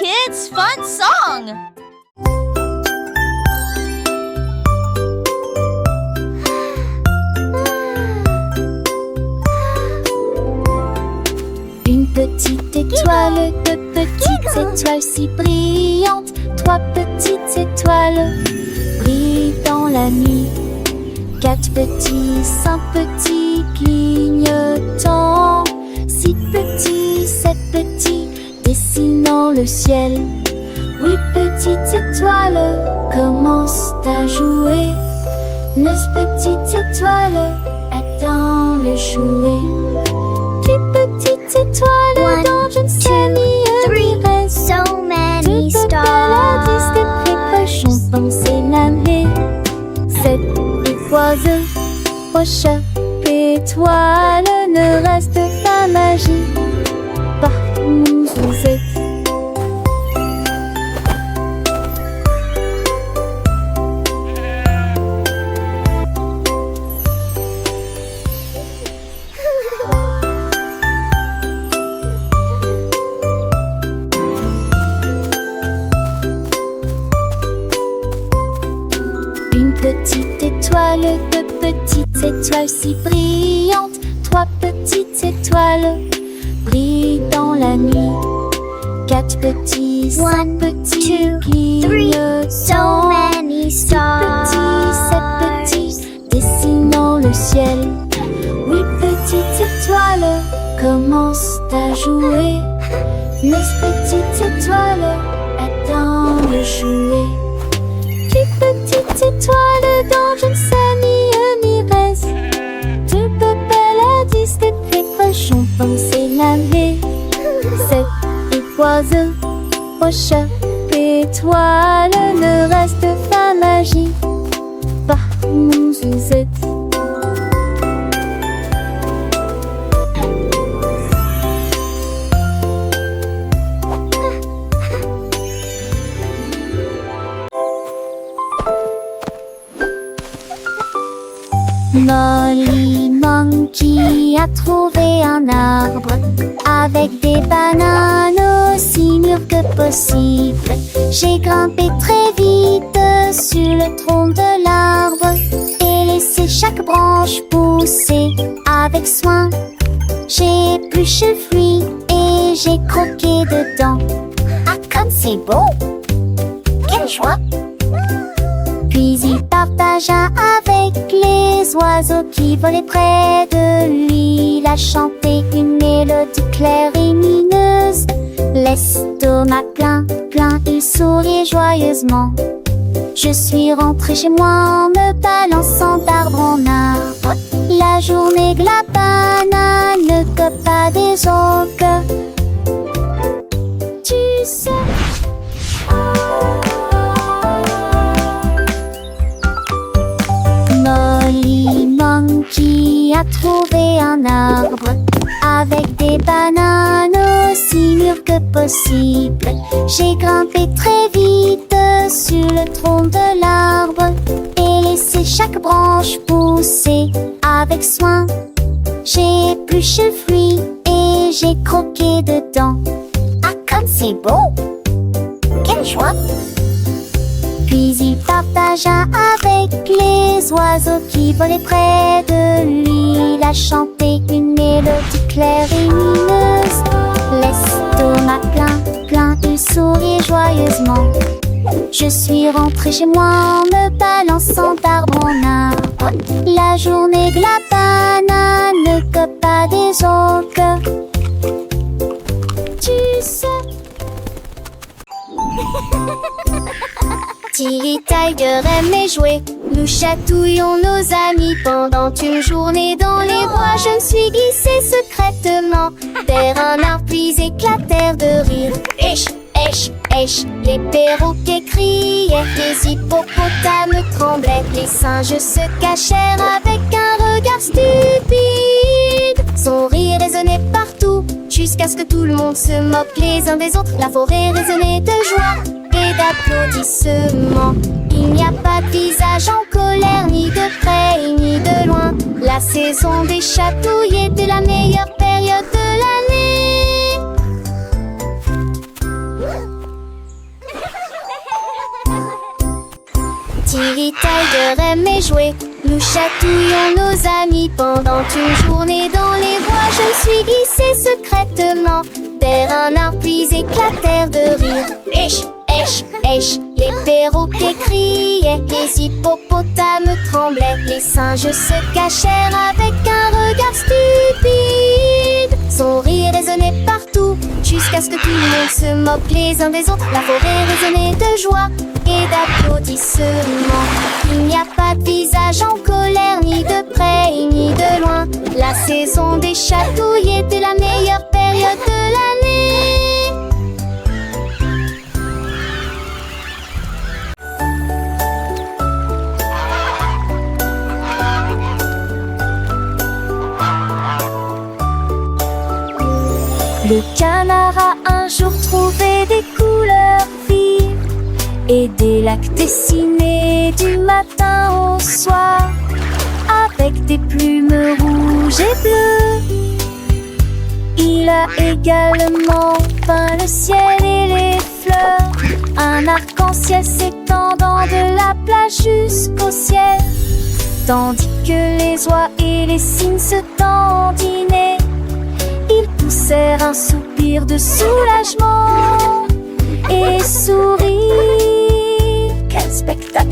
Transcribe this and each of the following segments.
kids' fun song! Une petite étoile, deux petites étoiles si brillantes, trois petites étoiles brillent dans la nuit. Quatre petits, cinq petits clignotants, six petits, sept petits dessinant le ciel. Huit petites étoiles commencent à jouer. Neuf petites étoiles attendent le jouet. Dix petites étoiles dans une série rêve. So many Toutes paladis des précautions pensées l'année. Sept oiseaux, au chat, étoile, ne reste pas magie. Partout où vous êtes. Une petite étoile, deux petites étoiles si brillantes, trois petites étoiles brillent dans la nuit. Quatre petits, cinq petits clignotants, So many six stars. petits, sept petits dessinant le ciel. Huit petites étoiles commencent à jouer. Neuf petites étoiles attendent le jouet. Dix petites étoiles dans une semi-miresse. Deux paladis des précautions pensées l'année. Sept oiseaux, au chat, étoile, ne reste pas magie. Partout où vous êtes. Molly Monkey a trouvé un arbre avec des bananes aussi mûres que possible. J'ai grimpé très vite sur le tronc de l'arbre et laissé chaque branche pousser avec soin. J'ai épluché le fruit et j'ai croqué dedans. Ah, comme c'est beau! Quelle joie! Puis il partagea avec les oiseaux qui volaient près de lui. Il a chanté une mélodie claire et lumineuse. L'estomac plein, plein, il souriait joyeusement. Je suis rentrée chez moi en me balançant d'arbre en arbre. La journée que la banane ne cope pas des autres. Tu sais. Molly Monkey a trouvé un arbre avec des bananes aussi mûres que possible. J'ai grimpé très vite sur le tronc de l'arbre et laissé chaque branche pousser avec soin. J'ai épluché le fruit et j'ai croqué dedans. Ah, comme c'est beau! Quelle joie! Puis il partagea avec les oiseaux qui volaient près de lui. Il a chanté une mélodie claire et lumineuse. L'estomac plein, plein, il souriait joyeusement. Je suis rentrée chez moi en me balançant d'arbre en arbre. La journée que la banane ne cope pas des autres. Tu sais. Tilly Tiger aimait jouer. Nous chatouillons nos amis pendant une journée dans les bois. Je me suis glissée secrètement vers un arbre puis éclatèrent de rire. Esh, esh, esh, les perroquets criaient, les hippopotames tremblaient, les singes se cachèrent avec un regard stupide. Son rire résonnait partout jusqu'à ce que tout le monde se moque les uns des autres. La forêt résonnait de joie et d'applaudissements. Il n'y a pas de visage en colère, ni de près ni de loin. La saison des chatouilles était la meilleure période de l'année. cœur aimait jouer. Nous chatouillons nos amis pendant une journée dans les bois. Je me suis glissée secrètement vers un arbre puis éclatèrent de rire. Esh, esh, esh, les perroquets criaient, les hippopotames tremblaient, les singes se cachèrent avec un regard stupide. Son rire résonnait partout, jusqu'à ce que tout le monde se moque les uns des autres. La forêt résonnait de joie et d'applaudissements. Il n'y a pas de visage en colère, ni de près ni de loin. La saison des chatouilles était la meilleure période de l'année. Le canard a un jour trouvé des couleurs vives et des lacs dessinés du matin au soir avec des plumes rouges et bleues. Il a également peint le ciel et les fleurs, un arc-en-ciel s'étendant de la plage jusqu'au ciel, tandis que les oies et les cygnes se dandinaient. Ils poussèrent un soupir de soulagement et sourirent. Quel spectacle!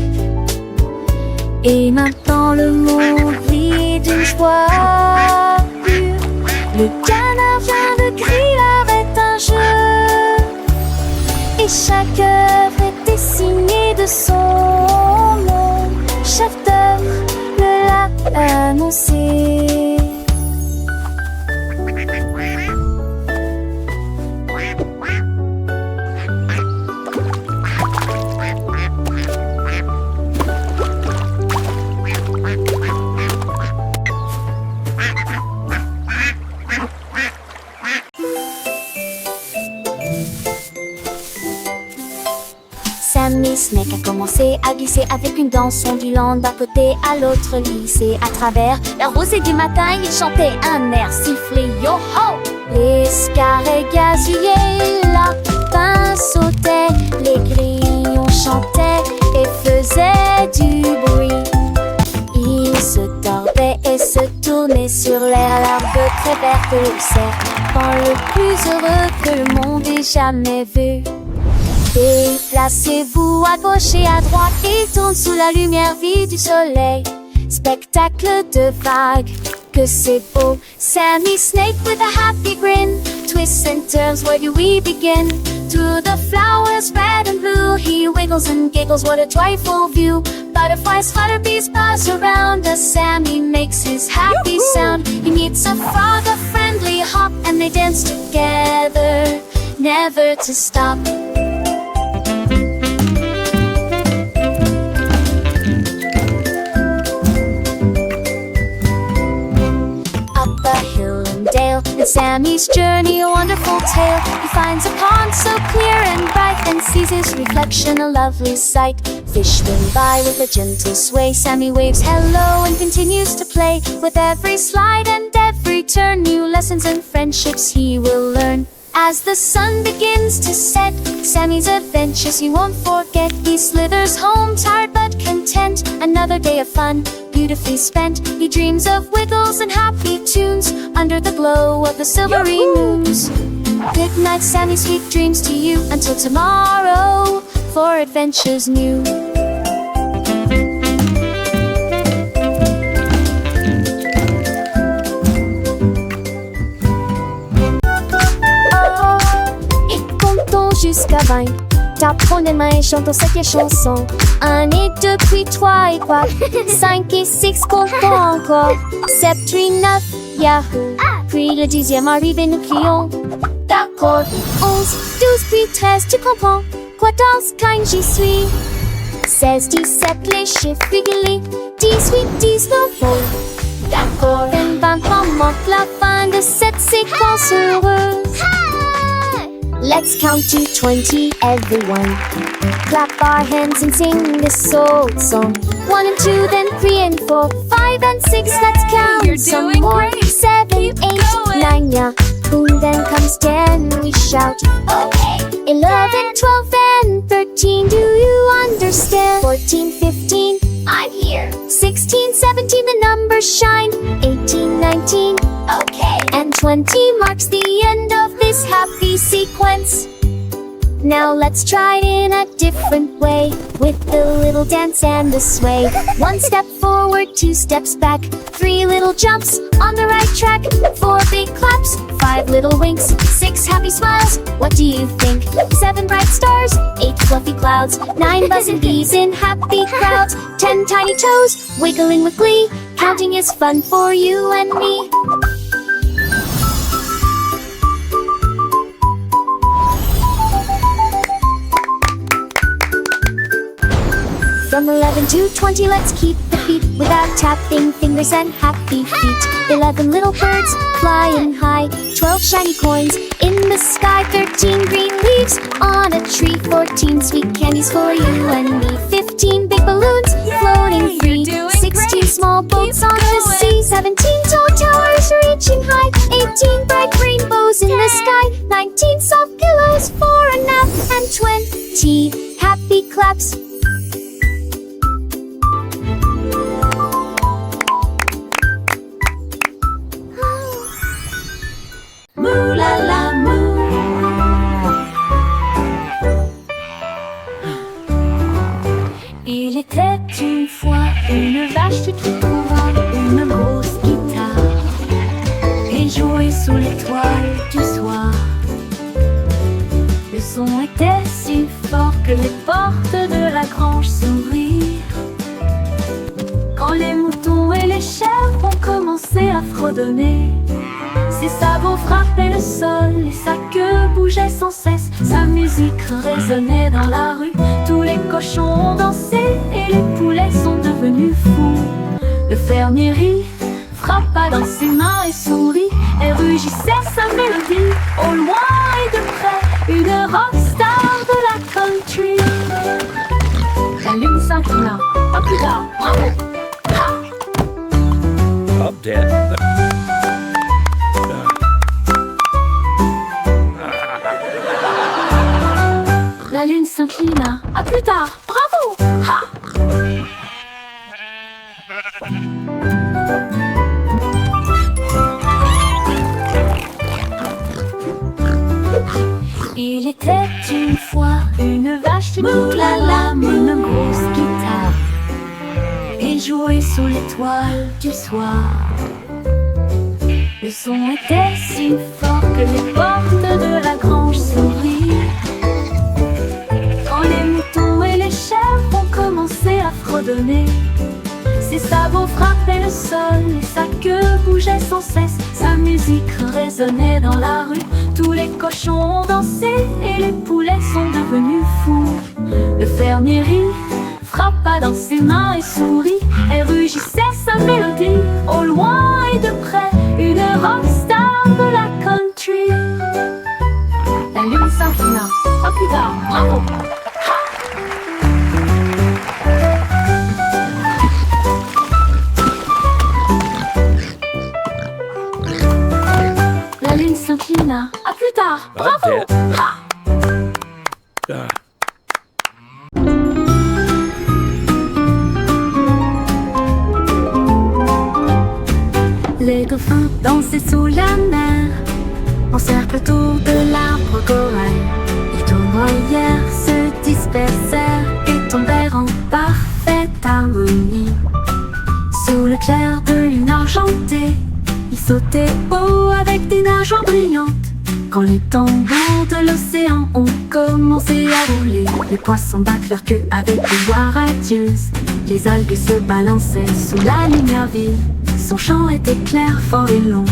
Et maintenant le monde brille d'une joie pure. Le canard vient de crier arrête un jeu, et chaque œuvre était signée de son nom. Chef d'œuvre le l'a annoncé. Sammy Snake a commencé à glisser avec une danse ondulant d'un côté à l'autre lycée. À travers la rosée du matin, il chantait un air sifflé yo-ho. Les scarets gazouillaient, lapins sautaient, les grillons chantaient et faisaient du bruit. Ils se tordaient et se tournaient sur l'air, l'arbre très vert de serpent le plus heureux que le monde ait jamais vu. Déplacez-vous à gauche et à droite, il tourne sous la lumière vive du soleil. Spectacle de vagues, que c'est beau. Sammy Snake with a happy grin, twists and turns, where do we begin? To the flowers red and blue, he wiggles and giggles, what a joyful view. Butterflies flutter, bees buzz around us, Sammy makes his happy sound. He meets a frog, a friendly hop, and they dance together, never to stop. And Sammy's journey a wonderful tale. He finds a pond so clear and bright, and sees his reflection a lovely sight. Fish swim by with a gentle sway. Sammy waves hello and continues to play. With every slide and every turn, new lessons and friendships he will learn. As the sun begins to set, Sammy's adventures he won't forget. He slithers home tired but content. Another day of fun, beautifully spent. He dreams of wiggles and happy tunes under the glow of the silvery moons. Good night, Sammy, sweet dreams to you. Until tomorrow, for adventures new. Jusqu'à 20, t'apprends les mains et chantons cette chanson. 1 et 2, puis 3 et 4, 5 et 6, comptons encore. 7, 8, 9, yahoo. Puis le 10e arrive et nous crions. D'accord. 11, 12, puis 13, tu comprends. 14, 15, j'y suis. 16, 17, les chiffres réguliers. 18, 19, bon. D'accord. 20, manque la fin de cette séquence heureuse. Let's count to 20, everyone. Clap our hands and sing this old song. 1 and 2, then 3 and 4, 5 and 6, let's count. You're some doing more. great. 7, Keep 8, going. 9, yeah. Boom, then comes 10, we shout. Okay. 11, 12, and 13, do you understand? 14, 15, I 5 here. 16, 17, the numbers shine. 18, 19, Okay. and 20 marks the end of this happy sequence. Now let's try it in a different way, with the little dance and the sway. 1 step forward, 2 steps back, 3 little jumps on the right track, 4 big claps, 5 little winks, 6 happy smiles. What do you think? 7 bright stars, 8 fluffy clouds, 9 buzzing bees in happy crowds, 10 tiny toes wiggling with glee. Counting is fun for you and me. From 11 to 20, let's keep the beat without tapping fingers and happy feet. 11 little birds flying high, 12 shiny coins in the sky, 13 green leaves on a tree, 14 sweet candies for you and me, 15 big balloons floating free, 16 small boats on the sea, 17 tall towers reaching high, 18 bright rainbows in the sky, 19 soft pillows for a nap, and 20 happy claps. Moo la la moo. Il était une fois une vache qui trouva une grosse guitare et jouait sous l'étoile du soir. Le son était si fort que les portes de la grange s'ouvrirent. Quand les moutons et les chèvres ont commencé à fredonner, ses sabots frappaient le sol et sa queue bougeait sans cesse. Sa musique résonnait dans la rue, tous les cochons ont dansé et les poulets sont devenus fous. Le fermier rit, frappa dans ses mains et sourit et rugissait sa mélodie. Au loin et de près, une rockstar de la country. La lune s'inclina, pas plus tard, bravo! Up, Dad. La lune s'inclina. À plus tard. Bravo! Ha! Il était une fois une vache qui moulala, une grosse guitare et jouait sous l'étoile du soir. Le son était si fort que les portes de la grange s'ouvrirent. Quand les moutons et les chèvres ont commencé à fredonner, ses sabots frappaient le sol et sa queue bougeait sans cesse. Sa musique résonnait dans la rue, tous les cochons ont dansé et les poulets sont devenus fous. Le fermier rit, frappa dans ses mains et sourit et rugissait sa mélodie. Au loin et de près, une rockstar de la country. La lune s'inclina. À plus tard. Bravo! La lune s'inclina. À plus tard. Bravo! Up, Dad. Ha! Les dauphins dansaient sous la mer, en cercle autour de l'arbre corail. Les tournoyères se dispersèrent et tombèrent en parfaite harmonie. Sous le clair de lune argentée, ils sautaient haut avec des nageoires brillantes. Quand les tambours de l'océan ont commencé à rouler, les poissons battent leur queue avec des voix radieuses. Les algues se balançaient sous la lumière vive. Son chant était clair, fort et long.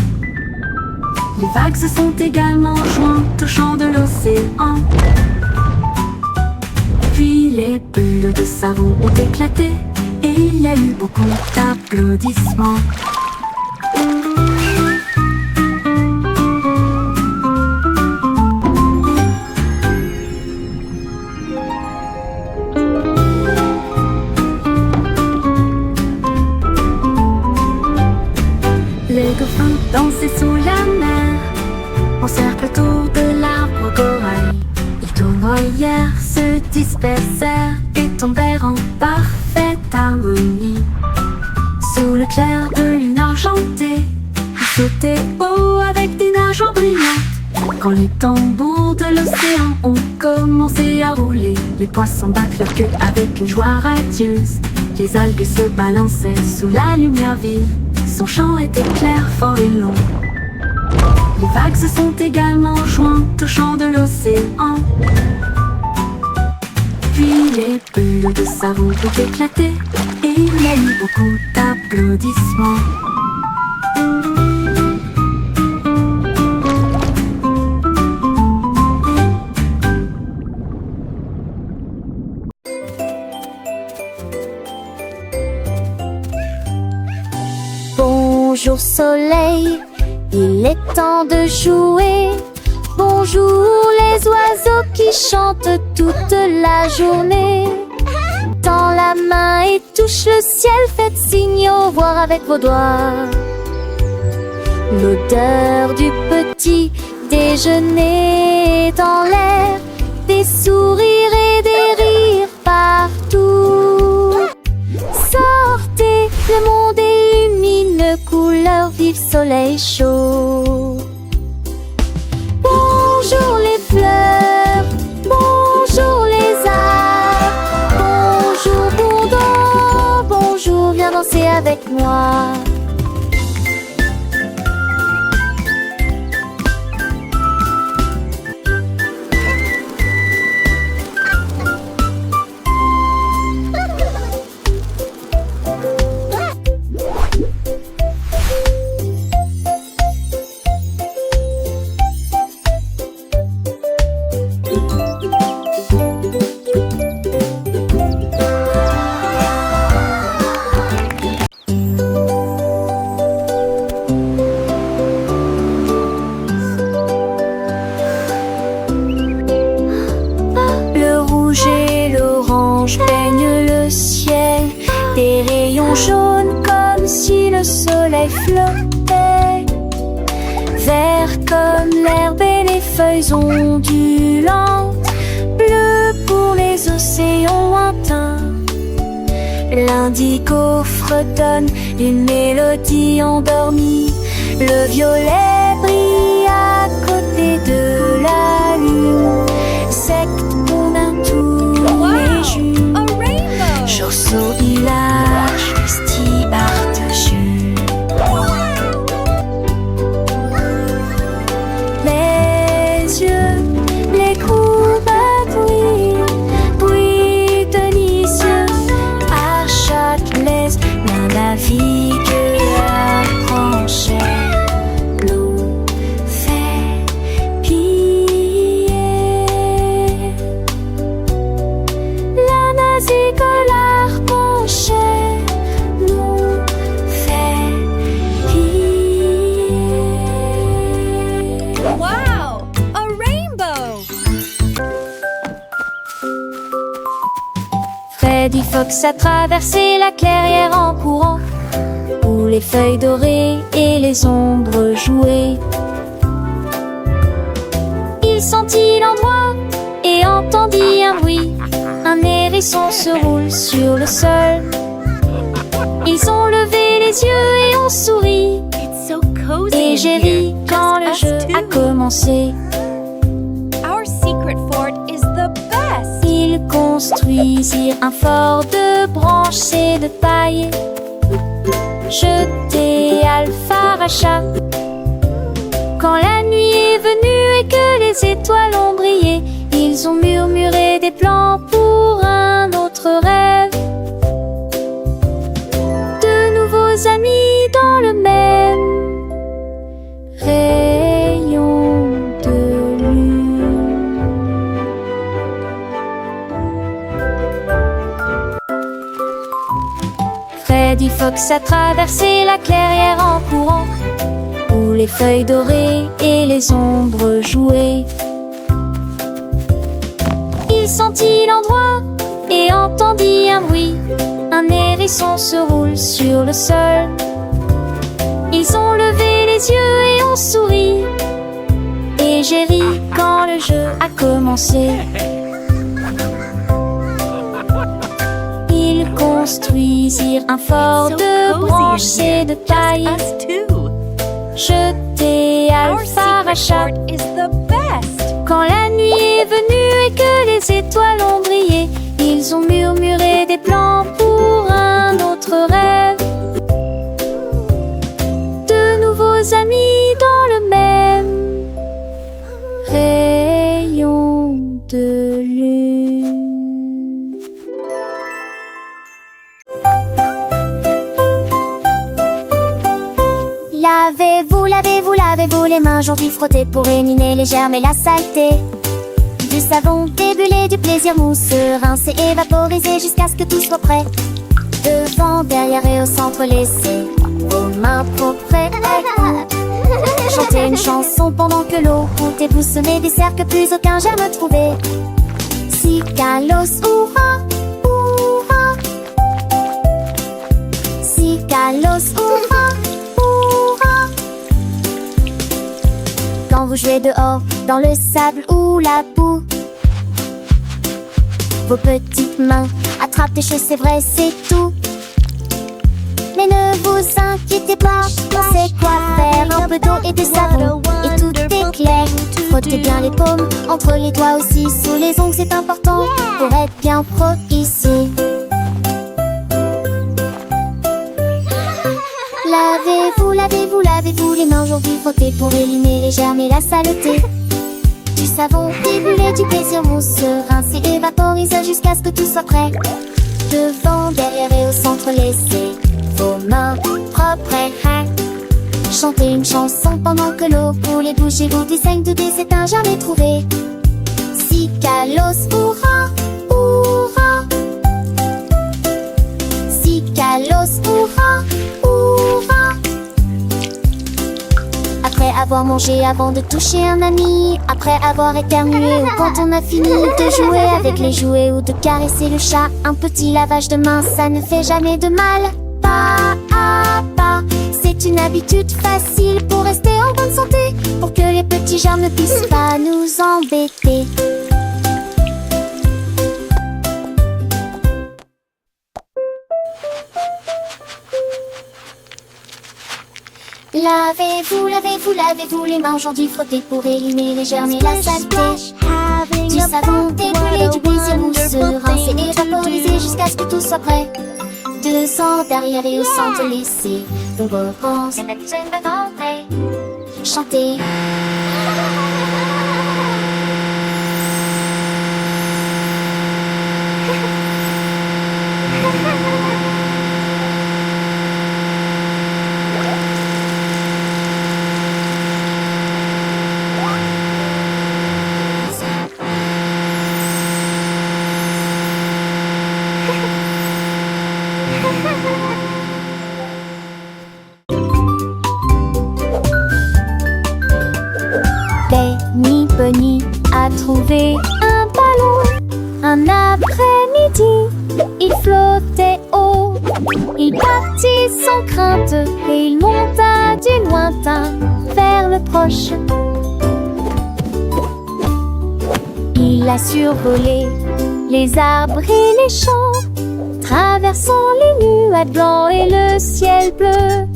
Les vagues se sont également jointes au chant de l'océan. Puis les bulles de savon ont éclaté et il y a eu beaucoup d'applaudissements. Les dauphins dansaient sous la mer, en cercle autour de l'arbre corail. Les tournoyères se dispersèrent et tombèrent en parfaite harmonie. Sous le clair de lune argentée, il sautait haut avec des nages brillantes. Quand les tambours de l'océan ont commencé à rouler, les poissons battent leur queue avec une joie radieuse. Les algues se balançaient sous la lumière vive. Son chant était clair, fort et long. Les vagues se sont également jointes au chant de l'océan. Puis les bulles de savon ont éclaté et il y a eu beaucoup d'applaudissements. Bonjour soleil, il est temps de jouer. Bonjour les oiseaux qui chantent toute la journée. Tends la main et touche le ciel, faites signe au revoir avec vos doigts. L'odeur du petit déjeuner est dans l'air, des sourires et des rires partout. Sortez, le monde est lumineux, couleur vive, soleil chaud. Bonjour les fleurs, bonjour les arbres, bonjour bourdon, bonjour, viens danser avec moi. Peigne le ciel, des rayons jaunes comme si le soleil flottait. Vert comme l'herbe et les feuilles ondulantes, bleu pour les océans lointains. L'indigo fredonne une mélodie endormie. Le violet brille à côté de la lune. Secte pour un tour les jumes. Chaussot village, stibard de jus. Les yeux, les courbes bruit délicieux. À Châtelet, l'un navigue à Franchet. L'eau fait piller. La navigue à Franchet, l'eau fait piller. Wow! A rainbow! Freddy Fox a traversé la clairière en courant, où les feuilles dorées et les ombres jouaient. Il sentit l'endroit et entendit un bruit. Un hérisson se roule sur le sol. Ils ont levé les yeux et ont souri. It's so cozy Et in j'ai here. ri quand le Just us jeu a two. commencé. Our secret fort is the best. Ils construisirent un fort de branches et de paille, jeté Alpharacha. Quand la nuit est venue et que les étoiles ont brillé, ils ont murmuré des plans pour un autre rêve. De nouveaux amis dans le même rayon de lune. Freddy Fox a traversé la clairière en courant, où les feuilles dorées et les ombres jouaient. Il sentit l'endroit et entendit un bruit. Un hérisson se roule sur le sol. Ils ont levé les yeux et ont souri. Et j'ai ri quand le jeu a commencé. Ils construisirent un fort de branches et de paille. Us too. Jeté Our secret Alpharachat. fort is the best. Quand la nuit est venue et que les étoiles ont brillé, ils ont murmuré des plans pour un autre rêve. De nouveaux amis dans le même rayon de lune. Lavez-vous les mains aujourd'hui, frottez pour éliminer les germes et la saleté. Du savon débulé, du plaisir mousseux, rincé et vaporisé jusqu'à ce que tout soit prêt. Devant, derrière et au centre, laissez vos mains propres. Chantez une chanson pendant que l'eau coule et vous semez des cercles que plus aucun germe trouvé. Si Kalos, hurrah, hurrah. Si Kalos, hurrah, hurrah. Quand vous jouez dehors, dans le sable ou la boue, vos petites mains attrapent des choses, c'est vrai, c'est tout. Mais ne vous inquiétez pas, on sait quoi faire. Un peu d'eau et de savon, et tout est clair. Frottez bien les paumes, entre les doigts aussi. Sous les ongles, c'est important pour être bien pro ici. Lavez-vous les mains aujourd'hui, frottez pour éliminer les germes et la saleté. Du savon débulé, du plaisir mousseux, rincé et vaporisé jusqu'à ce que tout soit prêt. Devant, derrière et au centre, laissez vos mains propres. Chantez une chanson pendant que l'eau coule et bougez-vous du seigne de des étains jamais trouvés. Si Kalos, hurrah, hurrah. Si Kalos, hurrah, hurrah. Après avoir mangé, avant de toucher un ami, après avoir éternué ou quand on a fini de jouer avec les jouets ou de caresser le chat, un petit lavage de main, ça ne fait jamais de mal. Pas à pas, c'est une habitude facile pour rester en bonne santé, pour que les petits germes ne puissent pas nous embêter. Lavez-vous les mains aujourd'hui, frottez pour éliminer les germes et la saleté. Du savon débulé, du plaisir mousseux, rincé et vaporisé jusqu'à ce que tout soit prêt. Devant, derrière et au centre, laissez vos réponses chanter. Bunny a trouvé un ballon. Un après-midi, il flottait haut. Il partit sans crainte et il monta du lointain vers le proche. Il a survolé les arbres et les champs, traversant les nuages blancs et le ciel bleu.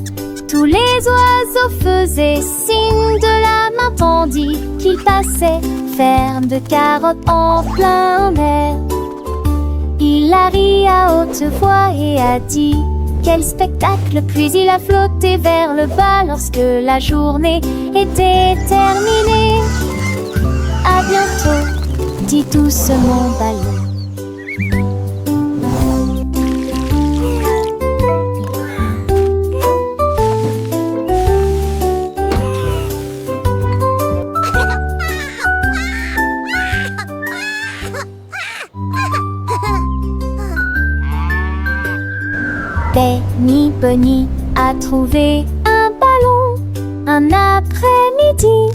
Tous les oiseaux faisaient signe de la main tandis qu'il passait, ferme de carottes en plein air. Il a ri à haute voix et a dit quel spectacle, puis il a flotté vers le bas lorsque la journée était terminée. À bientôt, dit doucement ballon. Bunny a trouvé un ballon. Un après-midi,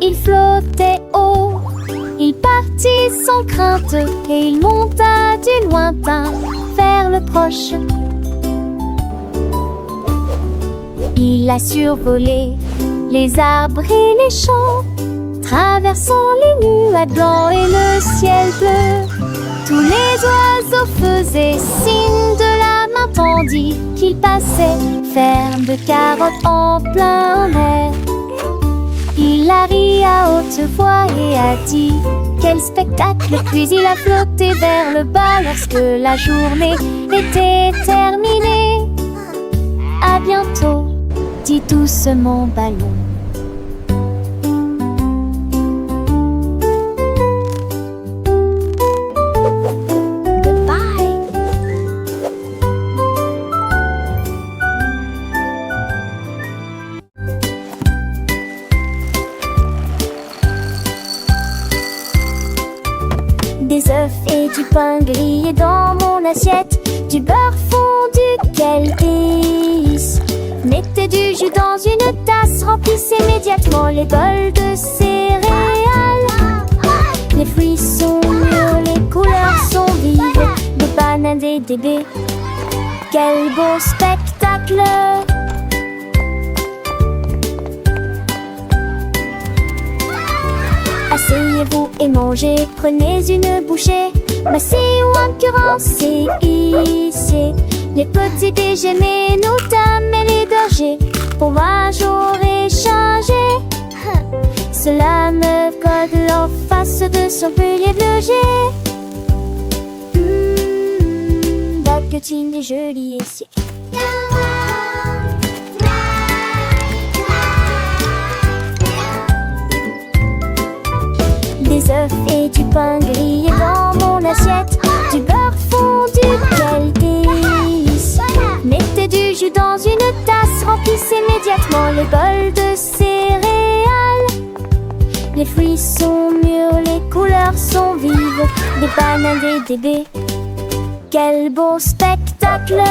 il flottait haut. Il partit sans crainte et il monta du lointain vers le proche. Il a survolé les arbres et les champs, traversant les nuages blancs et le ciel bleu. Tous les oiseaux faisaient signe de la entendit qu'il passait, ferme de carottes en plein air. Il a ri à haute voix et a dit: quel spectacle! Puis il a flotté vers le bas lorsque la journée était terminée. À bientôt, dit doucement Ballon. Des œufs et du pain grillé dans mon assiette, du beurre fondu, quel délice! Mettez du jus dans une tasse, remplissez immédiatement les bols de céréales. Les fruits sont mûrs, les couleurs sont vives, des bananes, des baies. Quel beau spectacle! Asseyez-vous et mangez, prenez une bouchée. Massez ou incurancez, hissez les petits déjeuners, nos dames et les bergers. Pour moi j'aurais changé. Cela me colle en face de son pilier de jet. Baguettine et joli essier. Des œufs et du pain grillé dans mon assiette, du beurre fondu, quel délice! Mettez du jus dans une tasse, remplissez immédiatement les bols de céréales. Les fruits sont mûrs, les couleurs sont vives, des bananes et des baies. Quel beau spectacle!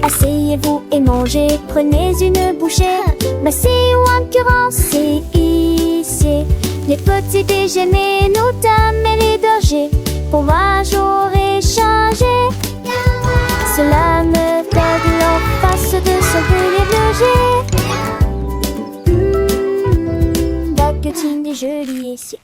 Asseyez-vous et mangez, prenez une bouchée. Massez ou incurancez, hissez les petits déjeuners, nos dames et les bergers. Pour moi j'aurais changé. Cela me colle en face de son pilier de jet. Baguettine et joli essier.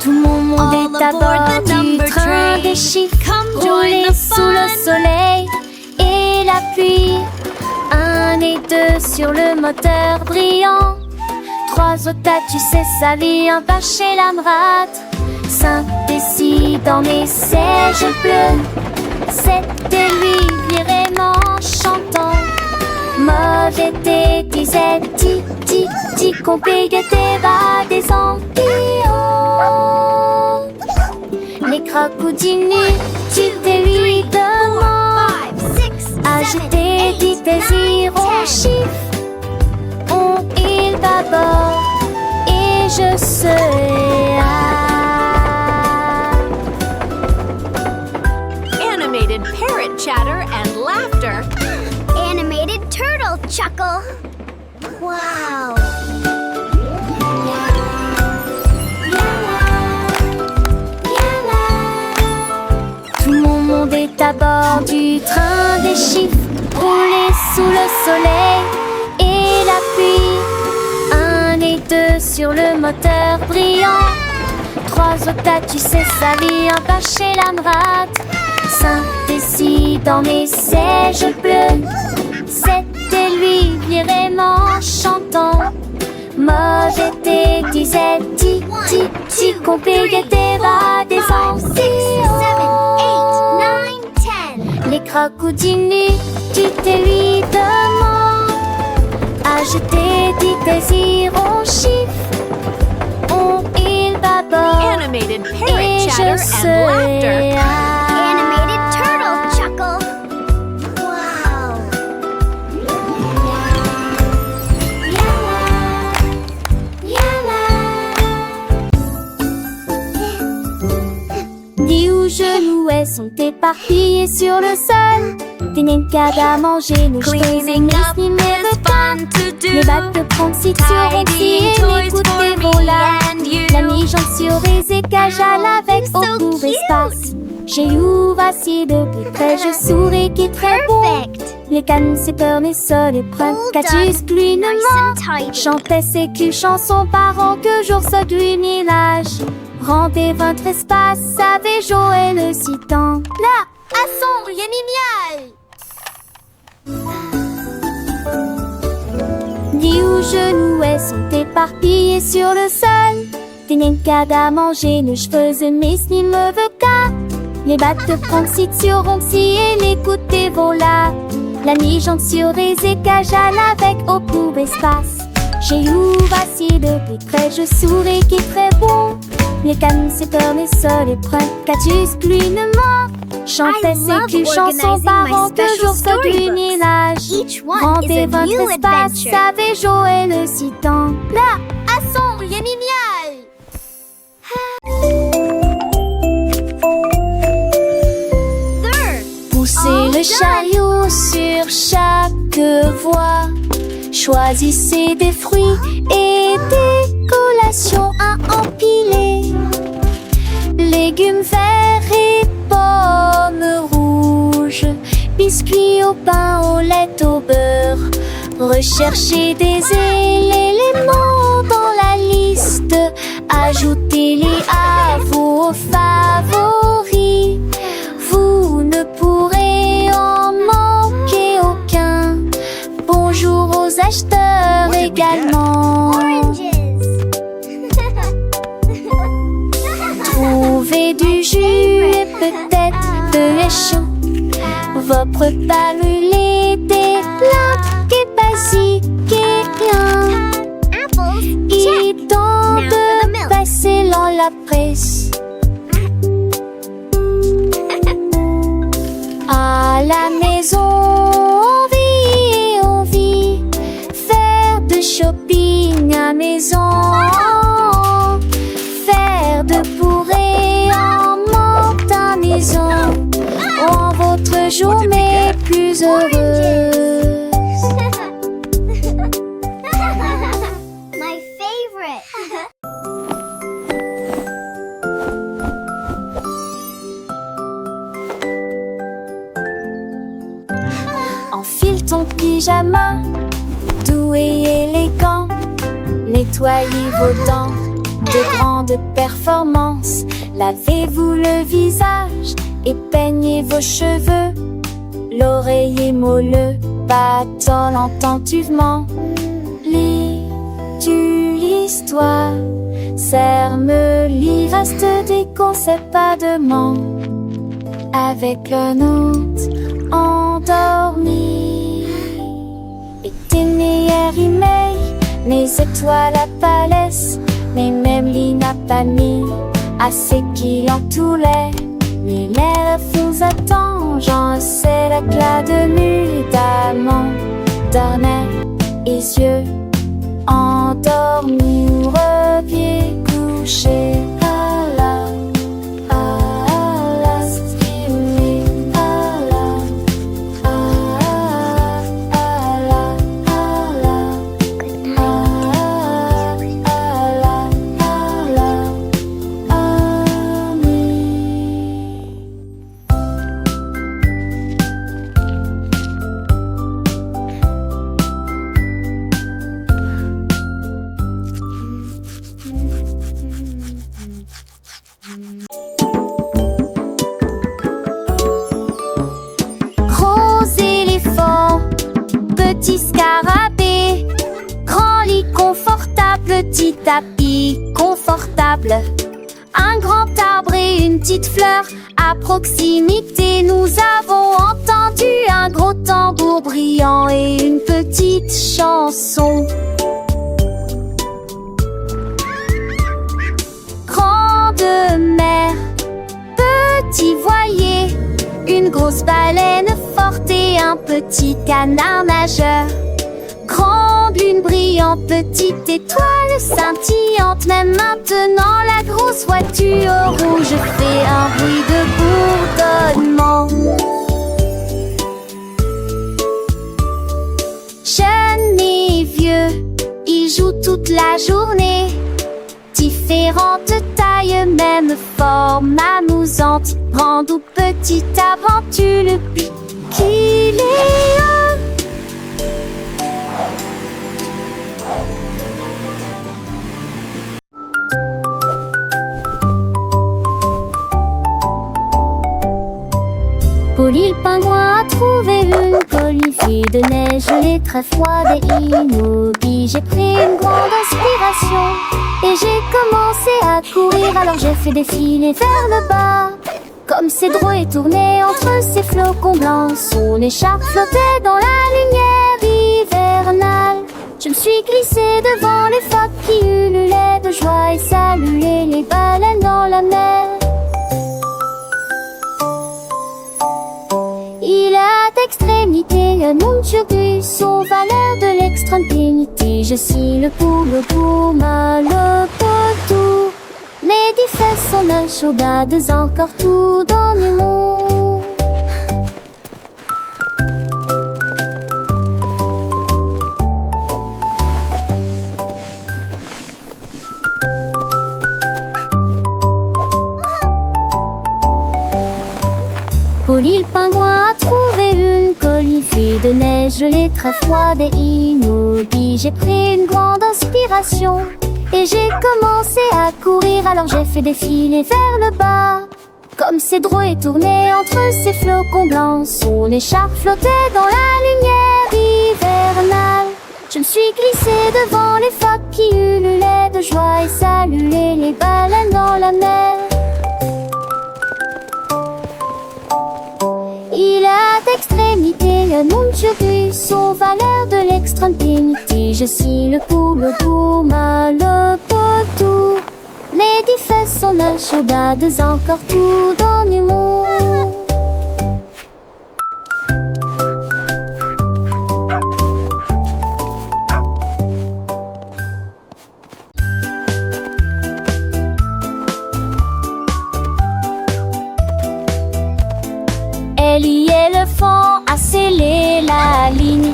Tout mon monde est à bord du train des chiffres, roulé sous le soleil et la pluie. 1 et 2 sur le moteur brillant. 3 au tas, tu sais sa vie, un pas chez la rate. 5 et 6 dans mes sièges bleus. 7 et 8 vraiment chantant. Mauvais thé, disait ti ti ti, compliqué bas des Antilles. Les crocodilles, tu te lui demandes. Agiter des désirs au chiffre. On il bâbord et je serai Animated parrot chatter and laughter. Animated turtle chuckle. Wow. Tout mon monde est à bord du train des chiffres, roulé sous le soleil et la pluie. 1 et 2 sur le moteur brillant. 3 au tas, tu sais sa vie, un pas chez la rate. 5 et 6 dans mes sièges bleus. 7 et 8 vraiment chantant. Mauvais thé, disait ti ti ti, compliqué bas des Antilles. 7, 8, 9, 10. Les crocodilles, tu te lui demandes. Agiter des désirs au chiffre. On il bâbord Animated parrot et chatter je and serai laughter. Animated turtle chuckle. Wow. Dis où je louais sont éparpillés sur le sol. Des nincades à manger, nous Cleaning up is fun to do. Les battes de prendre si tu Tidying toys for me voilà. and you. La mi-jambe sur les écages à l'avec So au court cute. espace. J'ai eu voici de plus près, je souris qui est très beau. Perfect. Les cannes, c'est peur, mais ça les prend. Well Catus, done. gluinement. Nice and tidy. Chantait ses culs chansons parents que jour ce gluminage. Rendez votre espace, savez Joël le citant. Là, à son génial. Dis où genouets sont éparpillés sur le sol. Des nincades à manger, nos cheveux mes ni me veut qu'à. Les battes de Franxit sur Ronxy et les côtés volats. La mi-jante sur des écages avec au plus espace. J'ai eu voici de plus près, je souris qui est très bon. Les cannes, c'est peur, mais ça les prend. Catus, gluinement. Chantait I love ses culs chansons organizing parents my que special jour ce storybooks. gluminage. Each one is Rendez a votre new espace, adventure. savez Joël le citant. Là, à son génial. Third. Poussez All le done. chariot sur chaque voie. Choisissez des fruits et des collations à empiler. Légumes verts et pommes rouges. Biscuits au pain, au lait, au beurre. Recherchez des éléments dans la liste. Ajoutez-les à vos favoris. Vous ne pourrez en manquer aucun. Bonjour aux acheteurs également. Oranges. Trouvez du jus et peut-être de l'échou. Vos brûlés des plantes et basiques et rien. Apples. Et Check. tant Now for the milk. de passer dans la presse. À la maison, on vit, faire de shopping à maison, faire de bourrée en monte à maison, rend votre journée plus heureuse. My favorite. Enfile ton pyjama, doux et élégant. Nettoyez vos dents de grande performance. Lavez-vous le visage et peignez vos cheveux. L'oreiller moelleux battant attentivement. Lis-tu l'histoire? Serre-me reste des concepts pas de ment. Avec un autre endormi. Itinéraire email, mes étoiles à palès, mais même n'a pas mis assez qui en tous les. Mais l'air vous attend, j'en sais l'éclat de nuit d'amant, d'arnais et yeux endormis ou reviens coucher à la Gros éléphant, petit scarabée, grand lit confortable, petit tapis confortable, un grand arbre et une petite fleur à proximité. Nous avons entendu un gros tambour brillant et une petite chanson. Grande mer, petit voilier, une grosse baleine forte et un petit canard nageur. Grande lune brillante, petite étoile scintillante. Même maintenant la grosse voiture rouge fait un bruit de bourdonnement. Jeune et vieux, ils jouent toute la journée. Petit différentes tailles, même forme amusante. Grande ou petite aventure, le but qu'il est un. Polly le pingouin a trouvé une colifée de neige gelée très froide et immobile. J'ai pris une grande inspiration et j'ai commencé à courir. Alors j'ai fait défiler vers le bas. Comme ces drôles et tourné entre ces flocons blancs, son écharpe flottait dans la lumière hivernale. Je me suis glissée devant les phoques qui ululaient de joie et saluaient les baleines dans la mer. Il a d'extrémité un Munchubus aux valeurs de l'extrême-pénité. Je suis le poule pouma, le potou. Mes 10 fesses sont un chaudades encore tout dans le monde. Polly le pingouin a trouvé une colifée de neige gelée très froide et immobile. J'ai pris une grande inspiration et j'ai commencé à courir. Alors j'ai fait défiler vers le bas. Comme ces drôles et tourné entre ces flocons blancs, son écharpe flottait dans la lumière hivernale. Je me suis glissée devant les phoques qui ululaient de joie et saluaient les baleines dans la mer. Il a d'extrémité un Munchubus aux valeurs de l'extrême-pénité. Je suis le poule pouma, le potou. Mes 10 fesses sont un chaudades encore tout dans le monde. Ellie éléphant a scellé la ligne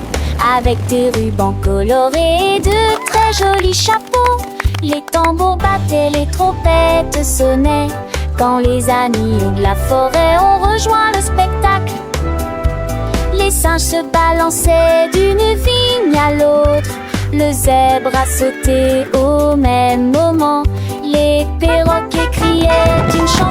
avec des rubans colorés et de très jolis chapeaux. Les tambours battaient, les trompettes sonnaient quand les amis de la forêt ont rejoint le spectacle. Les singes se balançaient d'une vigne à l'autre. Le zèbre a sauté au même moment. Les perroquets criaient une chanson.